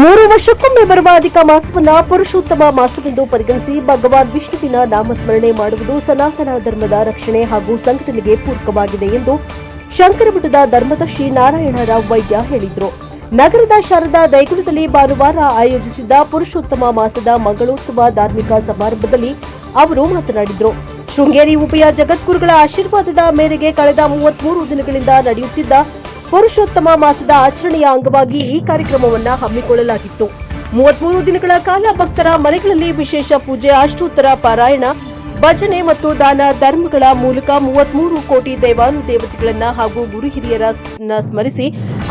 3 ವರ್ಷಕ್ಕೊಮ್ಮೆ ಬರುವ ಅಧಿಕ ಮಾಸವನ್ನ ಪುರುಷೋತ್ತಮ ಮಾಸವೆಂದು ಪರಿಗಣಿಸಿ ಭಗವಾನ್ ವಿಷ್ಣುವಿನ ನಾಮಸ್ಮರಣೆ ಮಾಡುವುದು ಸನಾತನ ಧರ್ಮದ ರಕ್ಷಣೆ ಹಾಗೂ ಸಂಘಟನೆಗೆ ಪೂರಕವಾಗಿದೆ ಎಂದು ಶಂಕರಮಠದ ಧರ್ಮದರ್ಶಿ ನಾರಾಯಣರಾವ್ ವೈದ್ಯ ಹೇಳಿದರು. ನಗರದ ಶಾರದಾ ದೇಗುಲದಲ್ಲಿ ಭಾನುವಾರ ಆಯೋಜಿಸಿದ್ದ ಪುರುಷೋತ್ತಮ ಮಾಸದ ಮಂಗಳೋತ್ಸವ ಧಾರ್ಮಿಕ ಸಮಾರಂಭದಲ್ಲಿ ಅವರು ಮಾತನಾಡಿದರು. ಶೃಂಗೇರಿ ಉಭಯ ಜಗದ್ಗುರುಗಳ ಆಶೀರ್ವಾದದ ಮೇರೆಗೆ ಕಳೆದ 33 ದಿನಗಳಿಂದ ನಡೆಯುತ್ತಿದ್ದ ಪುರುಷೋತ್ತಮ ಮಾಸದ ಆಚರಣೆಯ ಅಂಗವಾಗಿ ಈ ಕಾರ್ಯಕ್ರಮವನ್ನು ಹಮ್ಮಿಕೊಳ್ಳಲಾಗಿತ್ತು. 33 ದಿನಗಳ ಕಾಲ ಭಕ್ತರ ಮನೆಗಳಲ್ಲಿ ವಿಶೇಷ ಪೂಜೆ, ಅಷ್ಟೋತ್ತರ ಪಾರಾಯಣ, ಭಜನೆ ಮತ್ತು ದಾನ ಧರ್ಮಗಳ ಮೂಲಕ 33 ಕೋಟಿ ದೇವಾನುದೇವತೆಗಳನ್ನ ಹಾಗೂ ಗುರು ಹಿರಿಯರನ್ನ ಸ್ಮರಿಸಿ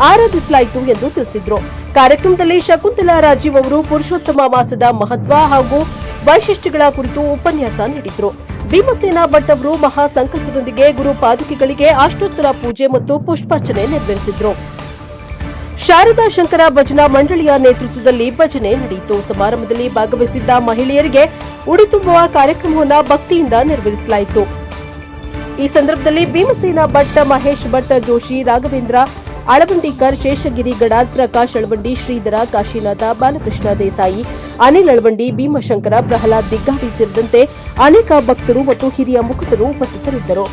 ಆರಾಧಿಸಲಾಯಿತು ಎಂದು ತಿಳಿಸಿದರು. ಕಾರ್ಯಕ್ರಮದಲ್ಲಿ ಶಕುಂತಲಾ ರಾಜೀವ್ ಅವರು ಪುರುಷೋತ್ತಮ ಮಾಸದ ಮಹತ್ವ ಹಾಗೂ ವೈಶಿಷ್ಟ್ಯಗಳ ಕುರಿತು ಉಪನ್ಯಾಸ ನೀಡಿದರು. ಭೀಮಸೇನ ಭಟ್ ಅವರು ಮಹಾ ಸಂಕಲ್ಪದೊಂದಿಗೆ ಗುರು ಪಾದುಕೆಗಳಿಗೆ ಅಷ್ಟೋತ್ತರ ಪೂಜೆ ಮತ್ತು ಪುಷ್ಪಾರ್ಚನೆ ನೆರವೇರಿಸಿದರು. ಶಾರದಾ ಶಂಕರ ಭಜನಾ ಮಂಡಳಿಯ ನೇತೃತ್ವದಲ್ಲಿ ಭಜನೆ ನಡೆಯಿತು. ಸಮಾರಂಭದಲ್ಲಿ ಭಾಗವಹಿಸಿದ್ದ ಮಹಿಳೆಯರಿಗೆ ಉಡಿ ತುಂಬುವ ಕಾರ್ಯಕ್ರಮವನ್ನು ಭಕ್ತಿಯಿಂದ ನೆರವೇರಿಸಲಾಯಿತು. ಈ ಸಂದರ್ಭದಲ್ಲಿ ಭೀಮಸೇನ ಭಟ್, ಮಹೇಶ್ ಭಟ್, ಜೋಶಿ, ರಾಘವೇಂದ್ರ ಅಳವಂಡಿಕರ್, ಶೇಷಗಿರಿ ಗಡಾದ್, ಪ್ರಕಾಶ್ ಅಳವಂಡಿ, ಶ್ರೀಧರ, ಕಾಶಿನಾಥ, ಬಾಲಕೃಷ್ಣ ದೇಸಾಯಿ, ಅನಿಲ್ ಅಳವಂಡಿ, ಭೀಮಶಂಕರ, ಪ್ರಹ್ಲಾದ್ ದಿಗ್ಗಾವಿ ಸೇರಿದಂತೆ ಅನೇಕ ಭಕ್ತರು ಮತ್ತು ಹಿರಿಯ ಮುಖಂಡರು ಉಪಸ್ಥಿತರಿದ್ದರು.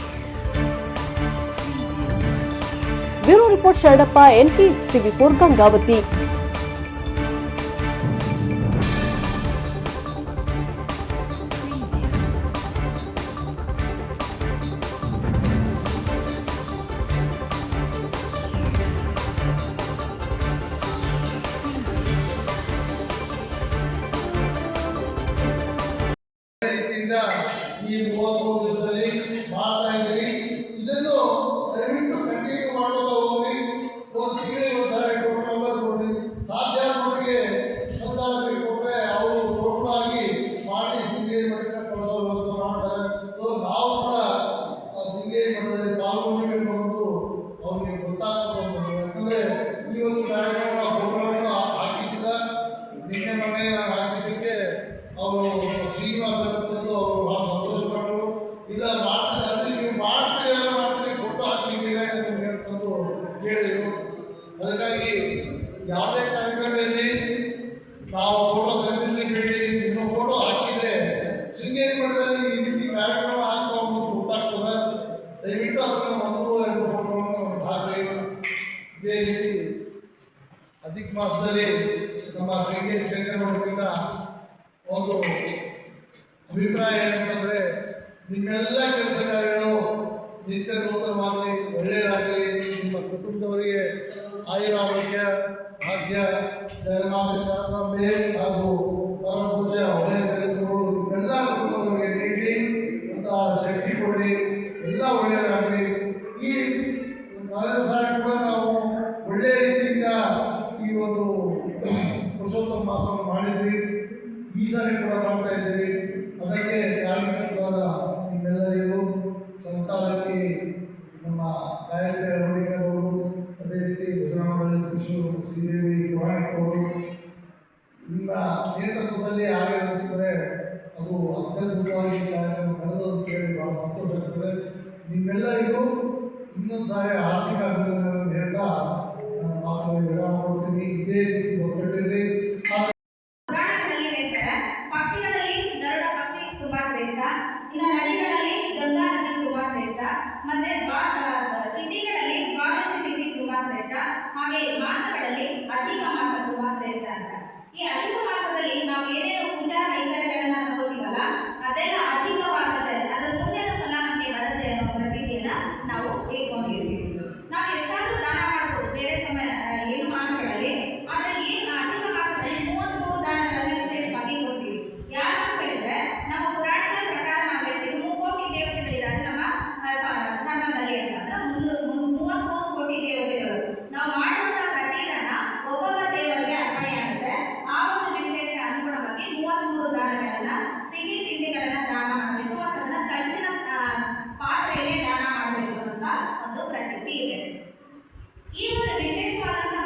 ಬ್ಯೂರೋ ರಿಪೋರ್ಟ್ ಶರಣಪ್ಪ, ಎನ್ಕೆಎಸ್ ಟಿವಿ4 ಗಂಗಾವತಿ. ಈ 33 ದಿವಸದಲ್ಲಿ ಮಾಡ್ತಾ ಇದ್ದೀರಿ. ಇದನ್ನು ದಯವಿಟ್ಟು ಕಂಟಿನ್ಯೂ ಮಾಡೋದು ಹೋಗಿ. ಒಂದು ತಿಂಗಳಿಗೆ ಒಂದ್ಸಾರಿ ಟೋಟಲ್ ನಂಬರ್ ಕೊಡಿ. ಸಾಧ್ಯ ಮಟ್ಟಿಗೆ ಸಂತಾನಕ್ಕೆ ಕೊಟ್ಟರೆ ಅವರು ಟೋಟಲ್ ಆಗಿ ಮಾಡಿ ಸಿಂಗೇರಿ ಮಠಕ್ಕೆ ಕಳಿಸೋ ವ್ಯವಸ್ಥೆ ಮಾಡ್ತಾರೆ. ಸೊ ನಾವು ಕೂಡ ಸಿಂಗೇರಿ ಮಠದಲ್ಲಿ ಪಾಲ್ಗೊಂಡಿಗೆ ಬಂದು ಅವ್ರಿಗೆ ಗೊತ್ತಾಗ್ತದೆ. ಯಾಕಂದರೆ ಈ ಒಂದು ಕಾರ್ಯಕ್ರಮ ಫೋಟೋವನ್ನು ಹಾಕಿದ್ದಿಲ್ಲ, ನಿನ್ನೆ ಮೊನ್ನೆ ಹಾಕಿದ್ದಕ್ಕೆ ಅವರು ಶ್ರೀನಿವಾಸ ತಂದು ಅವರು ಭಾಳ ಸಂತೋಷಪಟ್ಟರು. ಇಲ್ಲ ಮಾಡ್ತಾರೆ ಅಂದರೆ ನೀವು ಮಾಡ್ತೀರಿ ಎಲ್ಲ ಮಾಡ್ತೀರಿ, ಫೋಟೋ ಹಾಕ್ಲಿಕ್ಕೆ ಅಂತಂದು ಹೇಳಿದರು. ಅದಕ್ಕಾಗಿ ಯಾವುದೇ ಕಾರ್ಯಕ್ರಮದಲ್ಲಿ ನಾವು ಫೋಟೋ ತೆಗೆದಿಲ್ಲಿ ಬಿಡಿ, ನಿಮ್ಮ ಫೋಟೋ ಹಾಕಿದರೆ ಶೃಂಗೇರಿ ಮಠದಲ್ಲಿ ಈ ರೀತಿ ಕಾರ್ಯಕ್ರಮ ಹಾಕೋ ಗೊತ್ತಾಗ್ತದೆ. ದಯವಿಟ್ಟು ಅದನ್ನು 1-2 ಫೋಟೋವನ್ನು ಹಾಕಿ. ಇದೇ ರೀತಿ ಅಧಿಕ ಮಾಸದಲ್ಲಿ ನಮ್ಮ ಶೃಂಗೇರಿ ಶಂಕರ ಮಠದಿಂದ ಒಂದು ಅಭಿಪ್ರಾಯ ಏನಂತಂದರೆ, ನಿಮ್ಮೆಲ್ಲ ಕೆಲಸ ಕಾರ್ಯಗಳು ನಿತ್ಯ ನೂತನವಾಗಲಿ, ಒಳ್ಳೆಯದಾಗಲಿ, ನಿಮ್ಮ ಕುಟುಂಬದವರಿಗೆ ಆಯುರಾರೋಗ್ಯ, ಭಾಗ್ಯ, ಜಗನ್ಮಾತೆ ಹಾಗೂ ಪರಮಪೂಜ್ಯ ಹೊಳೆಗಳು ಇವೆಲ್ಲ ಕುಟುಂಬದವರಿಗೆ ನೀಡಿ ಅಂತ ಶಕ್ತಿ ಕೊಡಿ, ಎಲ್ಲ ಒಳ್ಳೆಯದಾಗಲಿ. ಈ ಕಳೆದ ಸಾರಿ ಕೂಡ ನಾವು ಒಳ್ಳೆಯ ರೀತಿಯಿಂದ ಈ ಒಂದು ಪುರುಷೋತ್ತಮ ಮಾಸವನ್ನು ಮಾಡಿದ್ವಿ. ಈ ಸಾರಿ ಕೂಡ ಮಾಡ್ತಾ ಇದ್ದೀವಿ. ಅದಕ್ಕೆ ಕಾರಣಕರ್ತರಾದ ನಿಮ್ಮೆಲ್ಲರಿಗೂ, ಸಂತಾನಕ್ಕೆ ನಮ್ಮ ಗಾಯತ್ರಿ ಅಳವಡಿಕೆಯವರು, ಅದೇ ರೀತಿ ಭಜನಾ ಮಂಡಳಿ ಅಧ್ಯಕ್ಷರು ಶ್ರೀದೇವಿ ಅವರು, ನಿಮ್ಮ ನೇತೃತ್ವದಲ್ಲಿ ಆಗಿರುತ್ತದೆ. ಅದು ಅತ್ಯದ್ಭುತವಾಗಿ ಕಾರ್ಯಕ್ರಮ ನಡೆದು ಅಂತ ಹೇಳಿ ಭಾಳ ಸಂತೋಷ ಆಗ್ತದೆ. ನಿಮ್ಮೆಲ್ಲರಿಗೂ ಇನ್ನೊಂದು ಸಾರಿ ಆರ್ಥಿಕ ಅಭಿನಂದನೆಗಳನ್ನು ಹೇಳ್ತಾ ನಾನು ಮಾತುಗಳಿಗೆ ವಿರಾಮ ಕೊಡ್ತೀನಿ. ಇದೇ ರೀತಿ ಒಗ್ಗಟ್ಟಿರಲಿ. ಇನ್ನು ನದಿಗಳಲ್ಲಿ ಗಂಗಾ ನದಿ ತುಂಬಾ ಶ್ರೇಷ್ಠ, ಮತ್ತೆ ತಿಥಿಗಳಲ್ಲಿ ದ್ವಾದಶಿ ತಿಥಿ ತುಂಬಾ ಶ್ರೇಷ್ಠ, ಹಾಗೆ ಮಾಸಗಳಲ್ಲಿ ಅಧಿಕ ಮಾಸ ತುಂಬಾ ಶ್ರೇಷ್ಠ ಅಂತ. ಈ ಅಧಿಕ ಮಾಸದಲ್ಲಿ ನಾವು ಏನೇನು ಪೂಜಾ ಕೈಂಕರ್ಯಗಳನ್ನ ತಗೋತೀವಲ್ಲ, ಅದೆಲ್ಲ ಅಧಿಕವಾಗುತ್ತೆ, ಅದರ ಪುಣ್ಯದ ಫಲ ನಮಗೆ ಬರುತ್ತೆ ಅನ್ನೋ ಪ್ರತೀತಿಯನ್ನ ನಾವು ಇಟ್ಕೊಂಡಿರ್ತೀವಿ.